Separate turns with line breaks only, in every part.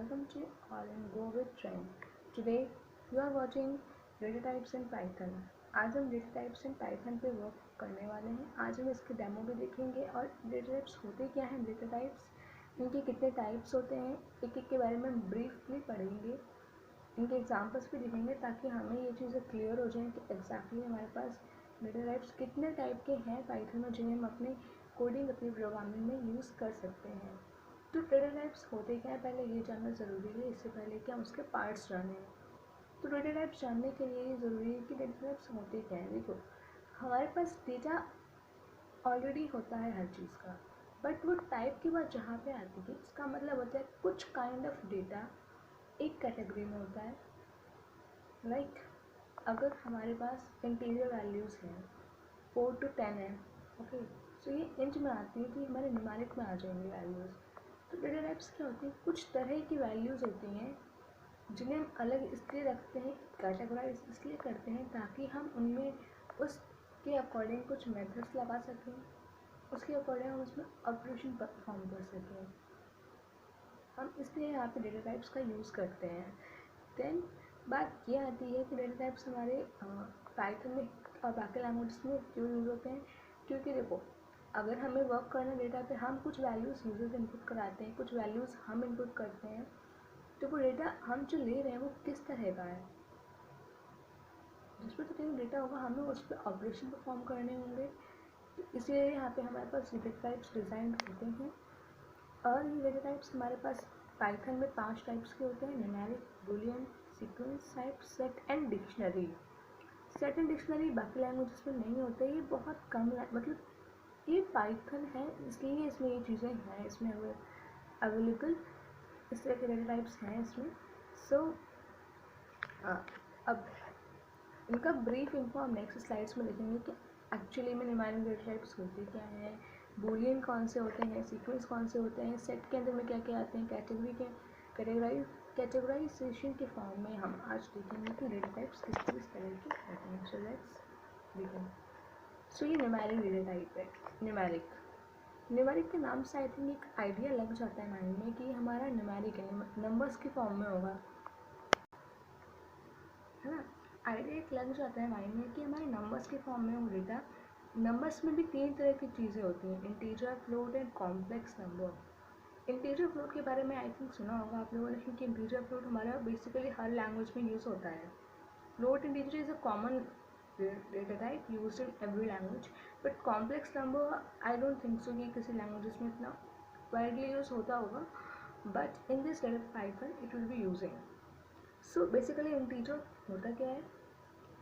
welcome to All in Go with Trend. Today you are watching data types in Python. आज हम data types in Python पे work करने वाले हैं। आज हम इसके डेमो भी देखेंगे और डेटा टाइप्स होते क्या हैं, डेटा टाइप्स, इनके कितने टाइप्स होते हैं, एक एक के बारे में हम ब्रीफली पढ़ेंगे, इनके एग्जांपल्स भी देखेंगे ताकि हमें ये चीज़ें क्लियर हो जाएं कि एग्जैक्टली हमारे पास डेटा टाइप्स कितने टाइप के हैं पाइथन में जिन्हें हम अपनी कोडिंग, अपनी प्रोग्रामिंग में यूज़ कर सकते हैं। तो डेटा टाइप्स होते क्या है, पहले ये जानना ज़रूरी है, इससे पहले कि हम उसके पार्ट्स जानें। तो डेटा टाइप्स जानने के लिए ये ज़रूरी है कि डेटा टाइप्स होते क्या हैं। देखो, हमारे पास डेटा ऑलरेडी होता है हर चीज़ का, बट वो टाइप की बात जहाँ पे आती है, इसका मतलब होता है कुछ काइंड ऑफ डेटा एक कैटेगरी में होता है। लाइक अगर हमारे पास इंटीजर वैल्यूज़ हैं 4 to 10 है, ओके, सो ये इंच में आती है, तो ये हमारे न्यूमेरिक में आ जाएंगे वैल्यूज़। तो डेटा टाइप्स क्या होती हैं, कुछ तरह की वैल्यूज़ होती हैं जिन्हें हम अलग इसलिए रखते हैं, कैटेगराइज इसलिए करते हैं ताकि हम उनमें उसके अकॉर्डिंग कुछ मेथड्स लगा सकें, उसके अकॉर्डिंग हम उसमें ऑपरेशन परफॉर्म कर सकें। हम इसलिए यहाँ पे डेटा टाइप्स का यूज़ करते हैं। देन बात ये आती है कि डेटा टाइप्स हमारे पाइथन में और बाकी लैंग्वेज में क्यों यूज़ होते हैं, क्योंकि देखो, अगर हमें वर्क करना डेटा पे, हम कुछ वैल्यूज़ यूजर्स इनपुट कराते हैं, कुछ वैल्यूज़ हम इनपुट करते हैं, तो वो डेटा हम जो ले रहे हैं वो किस तरह का है, जिस पर तो डेटा होगा हमें उस पर ऑपरेशन परफॉर्म करने होंगे। तो इसलिए यहाँ पे हमारे पास डेटा टाइप्स डिज़ाइन होते हैं। और ये डेटा टाइप्स हमारे पास पाइथन में 5 टाइप्स के होते हैं: numeric, Boolean, sequence type, set and dictionary. Set and dictionary बाकी लैंग्वेजेस में नहीं होते, ये बहुत कम, मतलब ये पाइथन है इसलिए इसमें ये चीज़ें हैं इसमें अवेलेबल, इस तरह के डेटा टाइप्स हैं इसमें। सो अब इनका ब्रीफ इनको हम नेक्स्ट स्लाइड्स में देखेंगे कि एक्चुअली में न्यूमेरिक डेटा टाइप्स होते क्या हैं, बूलियन कौन से होते हैं, सीक्वेंस कौन से होते हैं, सेट के अंदर में क्या क्या आते हैं, कैटेगराइजेशन के फॉर्म में हम आज देखेंगे कि डेटा टाइप्स किस किस तरह के होते हैं। So let's begin. सो ये न्यूमेरिक डेटा टाइप है। न्यूमेरिक के नाम से आई थिंक एक आइडिया लग जाता है माइंड में कि हमारा न्यूमेरिक है, नंबर्स के फॉर्म में होगा, है ना। आइडिया एक लग जाता है माइंड में कि हमारे नंबर्स के फॉर्म में हो डेटा। नंबर्स में भी 3 तरह की चीज़ें होती हैं: integer, float and complex number. Integer float के बारे में आई थिंक सुना होगा आप लोगों ने, क्योंकि इंटीजर फ्लोट हमारा बेसिकली हर लैंग्वेज में यूज़ होता है। Float integer is a common data type used in every language, but complex number I don't think so कि किसी लैंग्वेजेस में इतना वाइडली यूज होता होगा, but in this Python it will be using. So basically integer होता क्या है,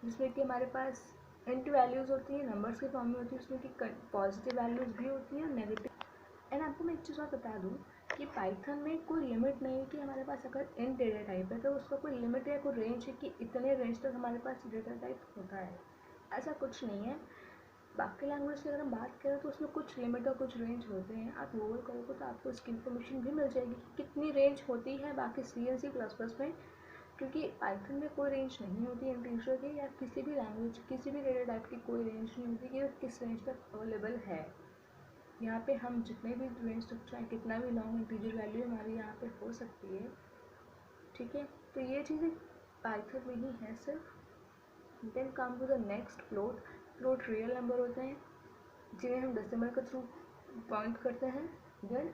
जिसमें कि हमारे पास इंट वैल्यूज़ होती हैं, नंबर्स के फॉर्म में होती है, उसमें कि पॉजिटिव वैल्यूज़ भी होती हैं और नेगेटिव। एंड आपको मैं एक चीज़ और बता दूँ कि पाइथन में कोई लिमिट नहीं है कि हमारे पास अगर इंट डेटा टाइप है तो उसका कोई लिमिट या कोई रेंज है कि इतने रेंज तक हमारे पास डेटा टाइप होता है, ऐसा कुछ नहीं है। बाकी लैंग्वेज की अगर हम बात करें तो उसमें कुछ लिमिट और कुछ रेंज होते हैं। आप गूगल करोगे तो आपको इसकी इन्फॉर्मेशन भी मिल जाएगी कि कितनी रेंज होती है बाकी C and C plus plus में, क्योंकि पाइथन में कोई रेंज नहीं होती इंटीजर की, या किसी भी लैंग्वेज, किसी भी डेटा टाइप की कोई रेंज नहीं होती कि वो किस रेंज तक अवेलेबल है। यहाँ पे हम जितने भी रेंज तक चाहें, कितना भी लॉन्ग इंटीजर वैल्यू हमारी यहाँ पे हो सकती है, ठीक है। तो ये चीज़ें पाइथन में ही है सिर्फ। Then come to the next, float. Float real number होते हैं जिन्हें हम डेसिमल के थ्रू पॉइंट करते हैं। देन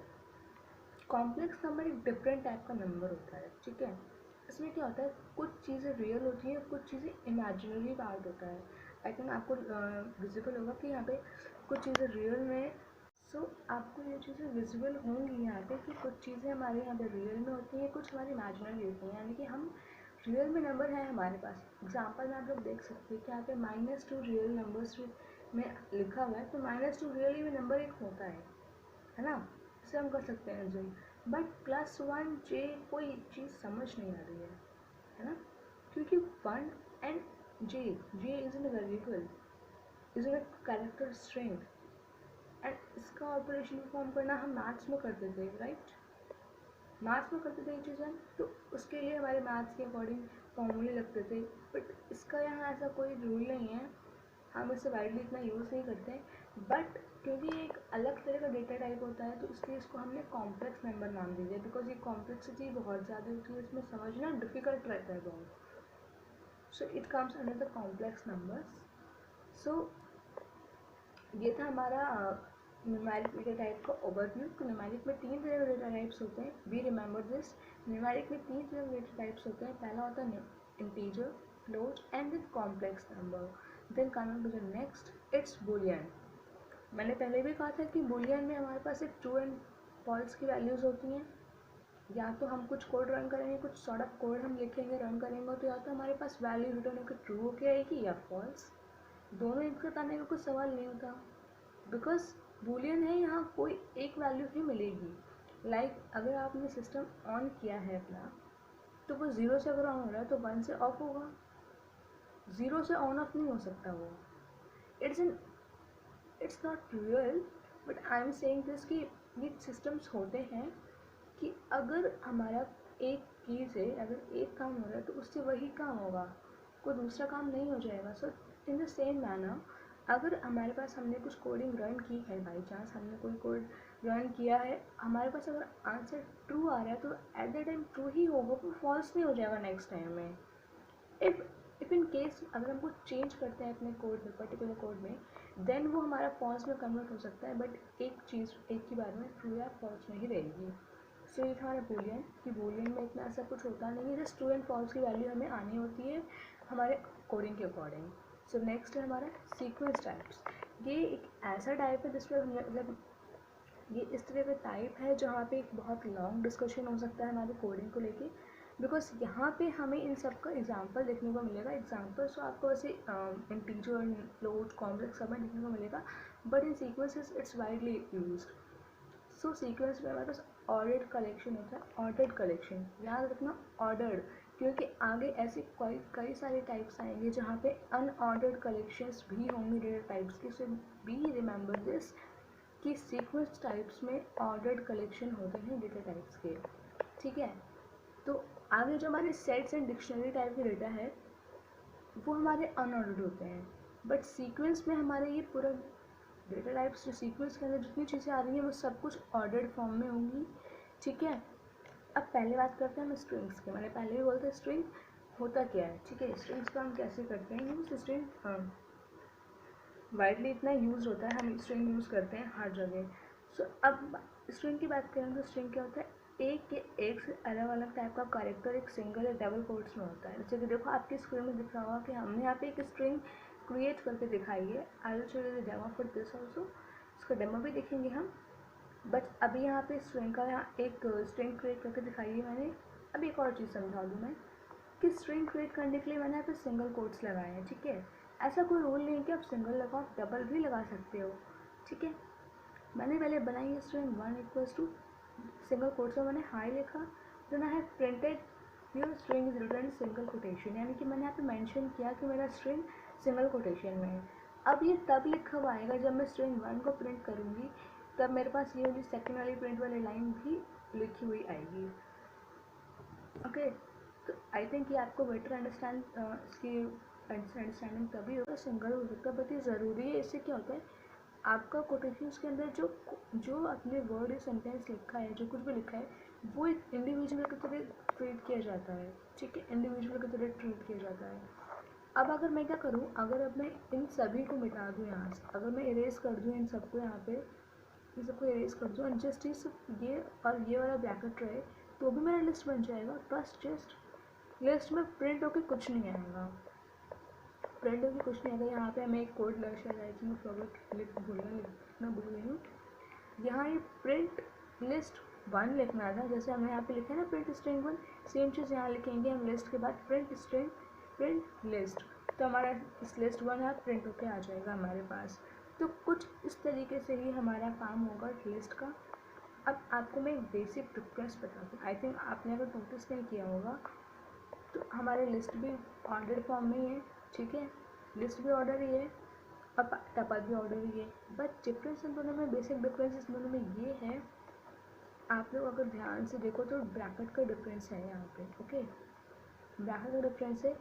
कॉम्प्लेक्स नंबर एक डिफरेंट टाइप का नंबर होता है, ठीक है। इसमें क्या होता है, कुछ चीज़ें रियल होती हैं, कुछ चीज़ें इमेजिनरी पार्ट होता है। आई थिंक आपको विजिबल होगा कि यहाँ पे कुछ चीज़ें रियल में, सो आपको ये चीज़ें विजुअल होंगी यहाँ पे कि कुछ चीज़ें हमारे यहाँ पे रियल में होती हैं, कुछ हमारी इमेजिनरी होती हैं, यानी कि हम रियल में नंबर है हमारे पास। एग्जांपल में आप लोग देख सकते हैं कि यहाँ पे -2 रियल नंबर्स में लिखा हुआ है, तो -2 रियली में नंबर एक होता है ना, इसे हम कर सकते हैं जूम। बट +1 जे कोई चीज़ समझ नहीं आ रही है ना, क्योंकि 1 and J is in variable, is in character string, and इसका ऑपरेशन परफॉर्म करना हम मैथ्स में करते थे, राइट। मैथ्स में करते थे ये चीज़ें, तो उसके लिए हमारे मैथ्स के अकॉर्डिंग फॉर्मूले लगते थे। बट इसका यहाँ ऐसा कोई रूल नहीं है, हम इसे वाइडली इतना यूज़ नहीं करते हैं। बट क्योंकि ये एक अलग तरह का डेटा टाइप होता है, तो इसलिए इसको हमने कॉम्प्लेक्स नंबर नाम दे दिया, बिकॉज ये कॉम्प्लेक्सिटी बहुत ज़्यादा होती है, इसमें समझना डिफिकल्ट रहता है बहुत। So it comes under the complex numbers. So ये था हमारा न्यूमेरिक डेटा टाइप का ओवरव्यू। तो न्यूमेरिक में 3 तरह के डेटा टाइप्स होते हैं, वी रिमेंबर दिस। न्यूमेरिक में 3 तरह के डेटा टाइप्स होते हैं, पहला होता है integer, float and then complex number. Then coming to the next, it's Boolean. मैंने पहले भी कहा था कि बुलियन में हमारे पास एक ट्रू एंड फॉल्स की वैल्यूज़ होती हैं। या तो हम कुछ कोड रन करेंगे, कुछ सॉर्ट ऑफ कोड हम लिखेंगे, रन करेंगे, तो या तो हमारे पास वैल्यू रिटर्न होकर ट्रू होकर आएगी या फॉल्स। दोनों एक साथ आने का कुछ सवाल नहीं होता, बिकॉज बूलियन है, यहाँ कोई एक वैल्यू ही मिलेगी। अगर आपने सिस्टम ऑन किया है अपना, तो वो 0 से अगर ऑन हो रहा है तो 1 से ऑफ होगा, 0 से ऑन ऑफ नहीं हो सकता वो। It's not real, but I am saying this कि ये सिस्टम्स होते हैं कि अगर हमारा एक की से अगर एक काम हो रहा है तो उससे वही काम होगा, कोई दूसरा काम नहीं हो जाएगा। सो इन द सेम मैनर, अगर हमारे पास हमने कुछ कोडिंग रन की है, बाई चांस हमने कोई कोड रन किया है, हमारे पास अगर आंसर ट्रू आ रहा है तो एट द टाइम ट्रू ही होगा, वो फॉल्स नहीं हो जाएगा नेक्स्ट टाइम में। इफ़ इन केस अगर हम कुछ चेंज करते हैं अपने कोड में, पर्टिकुलर कोड में, देन वो हमारा फॉल्स में कन्वर्ट हो सकता है, बट एक चीज़ एक ही बार में ट्रू या फॉल्स में ही रहेगी। सो ये था हमारा बूलियन, कि बूलियन में इतना ऐसा कुछ होता नहीं है, जस्ट ट्रू एंड फॉल्स की वैल्यू हमें आनी होती है हमारे कोडिंग के अकॉर्डिंग। सो नेक्स्ट है हमारा सीक्वेंस टाइप्स। ये एक ऐसा टाइप है जिसमें मतलब ये इस तरह का टाइप है जहाँ पे एक बहुत लॉन्ग डिस्कशन हो सकता है हमारे कोडिंग को लेके, बिकॉज यहाँ पे हमें इन सब का एग्जाम्पल देखने को मिलेगा। एग्जाम्पल्स तो आपको वैसे इंटीजर, फ्लोट, कॉम्प्लेक्स सब में देखने को मिलेगा, but in sequences it's widely used. So sequence में हमारे पास ऑर्डर्ड कलेक्शन होता है, ऑर्डर्ड कलेक्शन याद रखना, ऑर्डर्ड, क्योंकि आगे ऐसे कई सारे टाइप्स आएंगे जहाँ पे अनऑर्डर्ड कलेक्शंस भी होंगे डेटा टाइप्स की। सो बी रिमेंबर दिस कि सीक्वेंस टाइप्स में ऑर्डर्ड कलेक्शन होते हैं डेटा टाइप्स के, ठीक है। तो आगे जो हमारे सेट्स एंड डिक्शनरी टाइप के डेटा है वो हमारे अनऑर्डर्ड होते हैं, बट सीक्वेंस में हमारे ये पूरा डेटा टाइप्स जो सीक्वेंस के अंदर जितनी चीज़ें आ रही हैं वो सब कुछ ऑर्डर्ड फॉर्म में होंगी, ठीक है। अब पहले बात करते हैं हम स्ट्रिंग्स की। मैंने पहले भी बोला था स्ट्रिंग होता क्या है, ठीक है। स्ट्रिंग्स का हम कैसे करते हैं, यूज स्ट्रिंग वाइडली इतना यूज़ होता है, हम स्ट्रिंग यूज़ करते हैं हर जगह। सो अब स्ट्रिंग की बात करें तो स्ट्रिंग क्या होता है, एक से अलग अलग टाइप का कैरेक्टर एक सिंगल या डबल कोट्स में होता है। जैसे कि देखो आपकी स्क्रीन में दिख रहा होगा कि हमने यहाँ पे एक स्ट्रिंग क्रिएट करके दिखाई है। I will show you the demo for this also, इसका डेमो भी देखेंगे हम। बट अभी यहाँ पे स्ट्रिंग का यहाँ एक स्ट्रिंग क्रिएट करके दिखाई है मैंने। अब एक और चीज़ समझा दूँ मैं कि स्ट्रिंग क्रिएट करने के लिए मैंने यहाँ पे सिंगल कोट्स लगाए हैं, ठीक है। ऐसा कोई रूल नहीं है कि आप सिंगल लगाओ, डबल भी लगा सकते हो, ठीक है। मैंने पहले बनाई है string 1 equals to single quotes में मैंने हाई लिखा, then I have printed your string is written single quotation, यानी कि मैंने यहाँ पे मेंशन किया कि मेरा स्ट्रिंग सिंगल कोटेशन में है। अब ये तब लिखा हुआ आएगा जब मैं स्ट्रिंग 1 को प्रिंट करूँगी, तब मेरे पास ये वाली सेकेंड वाली प्रिंट वाली लाइन भी लिखी हुई आएगी, ओके। तो आई थिंक ये आपको बेटर अंडरस्टैंड इसकी अंडरस्टैंडिंग तभी होगा, सिंगल हो सकता है, बट ये ज़रूरी है। इससे क्या होता है, आपका कोटेशंस के अंदर जो जो अपने वर्ड या सेंटेंस लिखा है, जो कुछ भी लिखा है, वो एक इंडिविजुअल की तरह ट्रीट किया जाता है, ठीक है, इंडिविजुअल की तरह ट्रीट किया जाता है। अब अगर मैं क्या करूँ, अगर अब मैं इन सभी को मिटा दूँ यहाँ से, अगर मैं इरेज कर दूँ इन सबको, यहाँ पे इन सबको इरेज कर दूँ, जस्ट ये और ये वाला ब्रैकेट रहे, तो भी मेरा लिस्ट बन जाएगा। बस जस्ट लिस्ट में प्रिंट होकर कुछ नहीं आएगा, प्रिंट होकर कुछ नहीं आएगा। यहाँ पे हमें एक कोड शायद आई थिंक फॉरवर्ड लिखना भूल गई हूँ। यहाँ ये प्रिंट लिस्ट 1 लिखना था, जैसे हमने यहाँ पे लिखा है ना प्रिंट स्ट्रिंग 1, सेम चीज़ यहाँ लिखेंगे हम लिस्ट के बाद प्रिंट स्ट्रिंग प्रिंट लिस्ट, तो हमारा इस लिस्ट 1 यहाँ प्रिंट होकर आ जाएगा हमारे पास। तो कुछ इस तरीके से ही हमारा काम होगा लिस्ट का। अब आपको मैं एक बेसिक डिफरेंस बता दूँ, आई थिंक आपने अगर नोटिस नहीं किया होगा, तो हमारे लिस्ट भी ऑर्डर फॉर्म में ही है, ठीक है, लिस्ट भी ऑर्डर ही है, अब टपल भी ऑर्डर ही है। बट डिफरेंस इन दोनों में, बेसिक डिफरेंस इस दोनों में ये है, आप लोग अगर ध्यान से देखो तो ब्रैकेट का डिफरेंस है यहाँ पे, ओके। ब्रैकेट का डिफरेंस है,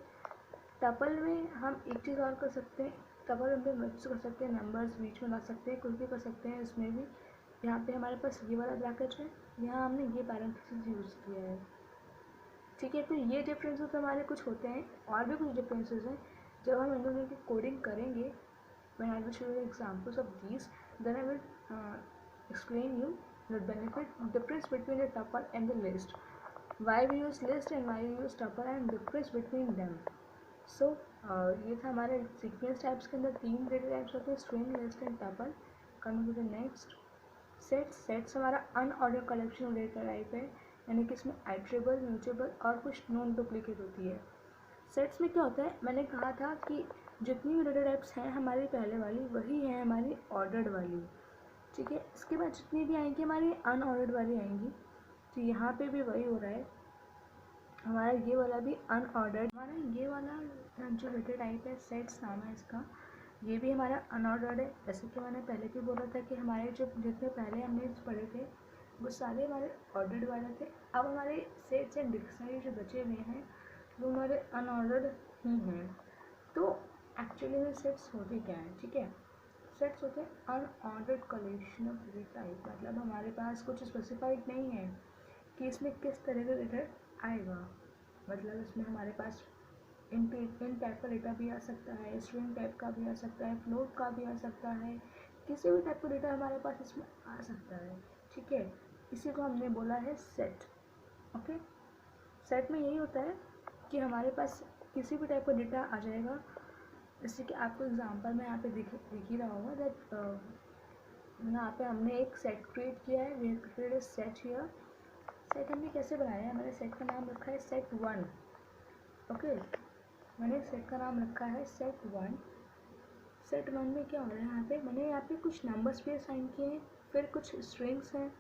टपल में हम एक चीज़ और कर सकते हैं, टपल हम मिक्स कर सकते हैं, नंबर्स बीच में ला सकते हैं, कुछ भी कर सकते हैं। इसमें भी यहाँ पे हमारे पास ये वाला ब्रैकेट है, यहाँ हमने ये पैरेंथेसिस यूज़ किया है, ठीक है। तो ये डिफरेंसेस हमारे कुछ होते हैं, और भी कुछ डिफरेंसेस हैं। जब हम इन दोनों की कोडिंग करेंगे, when I will show you examples of these, then I will explain you the difference between the tuple and the list, why we use list and why we use tuple and difference between them. So ये था हमारे sequence types के अंदर 3 data types होते हैं, string, list and tuple. Coming to the next, sets हमारा unorder collection of data type है, यानी कि इसमें आइट्रेबल, म्यूटेबल और कुछ नॉन डुप्लीकेट होती है। सेट्स में क्या होता है, मैंने कहा था कि जितनी भी डेटा टाइप्स हैं हमारी पहले वाली, वही है हमारी ऑर्डर्ड वाली, ठीक है। इसके बाद जितनी भी आएंगी हमारी अनऑर्डर्ड वाली आएंगी। तो यहाँ पे भी वही हो रहा है, हमारा ये वाला भी अनऑर्डर्ड, हमारा ये वाला जो डेटा टाइप है, सेट्स नाम है इसका, ये भी हमारा अनऑर्डर्ड है। जैसे कि मैंने पहले भी बोला था कि हमारे जो जितने पहले हमने पढ़े थे वो सारे हमारे ऑर्डर्ड वाले थे। अब हमारे सेट्स एंड डिक्शनरी जो बचे हुए हैं वो हमारे अनऑर्डर्ड ही हैं। तो एक्चुअली में सेट्स होते क्या हैं, ठीक है। सेट्स होते हैं unordered collection of data type, मतलब हमारे पास कुछ स्पेसिफाइड नहीं है कि इसमें किस तरह का डेटा आएगा। मतलब इसमें हमारे पास इन टाइप का डेटा भी आ सकता है, स्ट्रिंग टाइप का भी आ सकता है, फ्लोट का भी आ सकता है, किसी भी टाइप का डेटा हमारे पास इसमें आ सकता है, ठीक है। इसी को हमने बोला है सेट। ओके, सेट में यही होता है कि हमारे पास किसी भी टाइप का डेटा आ जाएगा। जैसे कि आपको एग्जांपल में यहाँ पे दिख ही रहा होगा दैट यहाँ पे हमने एक सेट क्रिएट किया है, we have created a set here. Set हमने कैसे बनाया है, मैंने सेट का नाम रखा है set1। ओके, मैंने सेट का नाम रखा है set1। set1 में क्या हो रहा है, यहाँ पे मैंने यहाँ पे कुछ नंबर्स भी असाइन किए हैं, फिर कुछ स्ट्रिंग्स हैं,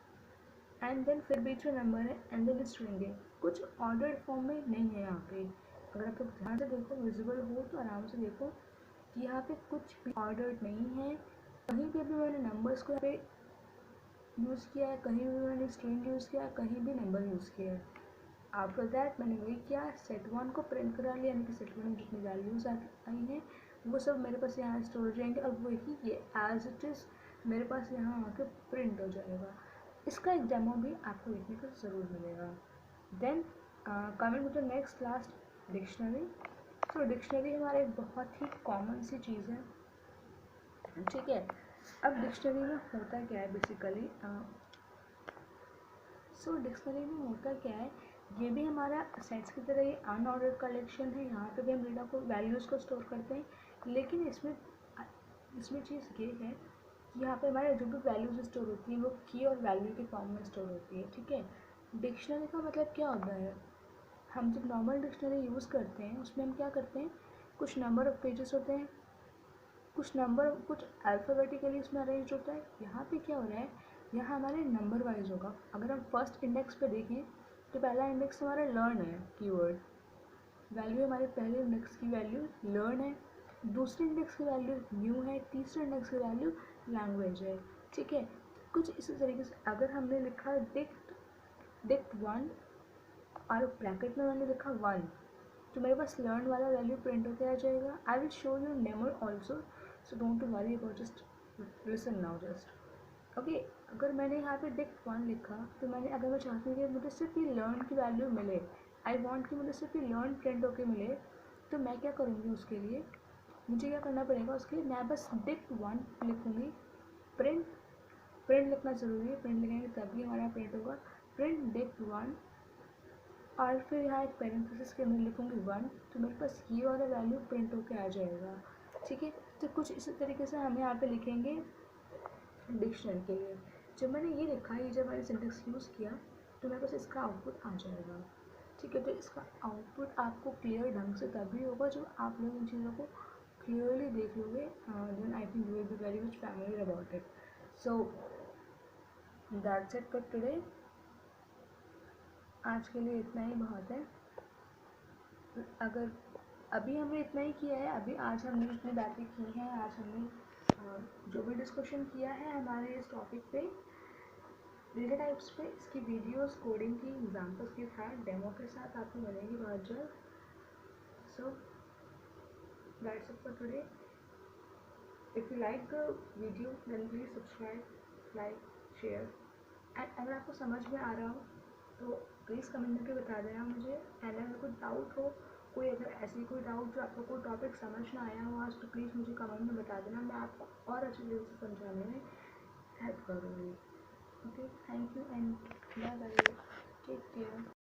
एंड देन फिर बीच में नंबर है, एंड देन स्ट्रिंग है। कुछ ऑर्डर्ड फॉर्म में नहीं है यहाँ पे। अगर आप लोग ध्यान से देखो, विजिबल हो तो आराम से देखो कि यहाँ पे कुछ भी ऑर्डर्ड नहीं है। कहीं पे भी मैंने नंबर्स को यहाँ पे यूज़ किया है, कहीं भी मैंने स्ट्रिंग यूज़ किया है, कहीं भी नंबर यूज़ किया है। आफ्टर दैट मैंने वही किया, set1 को प्रिंट करा लिया, यानी कि set1 में जितनी वैल्यूज़ आई हैं वो सब मेरे पास यहाँ स्टोर हो जाएंगे। अब वही ये एज इट इज़ मेरे पास यहाँ आके प्रिंट हो जाएगा। इसका एक डेमो भी आपको देखने को ज़रूर मिलेगा। Then coming to the next last, dictionary. तो डिक्शनरी हमारे एक बहुत ही कॉमन सी चीज़ है, ठीक है। अब डिक्शनरी में होता क्या है बेसिकली, सो डिक्शनरी में होता क्या है, ये भी हमारा सेट्स की तरह ही अनऑर्डर्ड कलेक्शन है। यहाँ पे भी हम डेटा को, वैल्यूज़ को स्टोर करते हैं, लेकिन इसमें चीज़ ये है कि यहाँ पे हमारे जो भी वैल्यूज़ स्टोर होती है वो की और वैल्यू के फॉर्म में स्टोर होती है, ठीक है। डिक्शनरी का मतलब क्या होता है, हम जब नॉर्मल डिक्शनरी यूज़ करते हैं उसमें हम क्या करते हैं, कुछ नंबर ऑफ पेजेस होते हैं, कुछ नंबर कुछ अल्फ़ाबेटिकली इसमें अरेंज होता है। यहाँ पे क्या हो रहा है, यहाँ हमारे नंबर वाइज होगा। अगर हम फर्स्ट इंडेक्स पे देखें तो पहला इंडेक्स हमारा लर्न है, कीवर्ड वैल्यू हमारे पहले इंडेक्स की वैल्यू लर्न है, दूसरे इंडेक्स की वैल्यू न्यू है, तीसरे इंडेक्स की वैल्यू लैंग्वेज है, ठीक है। कुछ इसी तरीके से अगर हमने लिखा dict1 और ब्रैकेट में मैंने लिखा 1, तो मेरे पास लर्न वाला वैल्यू प्रिंट होकर आ जाएगा। I will show you Neymar also, so don't worry about, just listen now just. Okay, अगर मैंने यहाँ पे dict1 लिखा तो मैंने, अगर मैं चाहती हूँ कि मुझे सिर्फ ये लर्न की वैल्यू मिले, आई वॉन्ट कि मुझे सिर्फ ये लर्न प्रिंट होके मिले, तो मैं क्या करूँगी, उसके लिए मुझे क्या करना पड़ेगा, उसके लिए मैं बस dict1 लिखूँगी। प्रिंट लिखना ज़रूरी है, प्रिंट लिखेंगे तभी हमारा प्रिंट होगा। प्रिंट dict1 और फिर यहाँ एक पैरेंथेसिस के अंदर लिखूँगी 1, तो मेरे पास ये वाला वैल्यू प्रिंट होके आ जाएगा, ठीक है। तो कुछ इसी तरीके से हम यहाँ पे लिखेंगे डिक्शनरी के लिए। जब मैंने ये लिखा, ये जब मैंने सिंटेक्स यूज़ किया तो मेरे पास इसका आउटपुट आ जाएगा, ठीक है। तो इसका आउटपुट आपको क्लियर ढंग से तभी होगा जब आप लोग इन चीज़ों को क्लियरली देख लोगे, then I think you will be very much familiar about it. So that's it for today. आज के लिए इतना ही बहुत है। अगर अभी हमने इतना ही किया है, अभी आज हमने जितनी बातें की हैं, आज हमने जो भी डिस्कशन किया है हमारे इस टॉपिक पे, डेटा टाइप्स पे, इसकी वीडियोस, कोडिंग की एग्जांपल्स के साथ, डेमो के साथ आपको मिलेंगी बहुत जल्द। So that's it for today. If you like the video then please subscribe, like, share. And अगर आपको समझ में आ रहा हो तो प्लीज़ कमेंट करके बता देना मुझे। एंड अगर कोई डाउट हो, कोई अगर ऐसी कोई डाउट जो आपको कोई टॉपिक समझ ना आया हो आज, तो प्लीज़ मुझे कमेंट में बता देना, मैं आपको और अच्छे तरीके से समझाने में हेल्प करूँगी। Okay, thank you and bye bye, take care.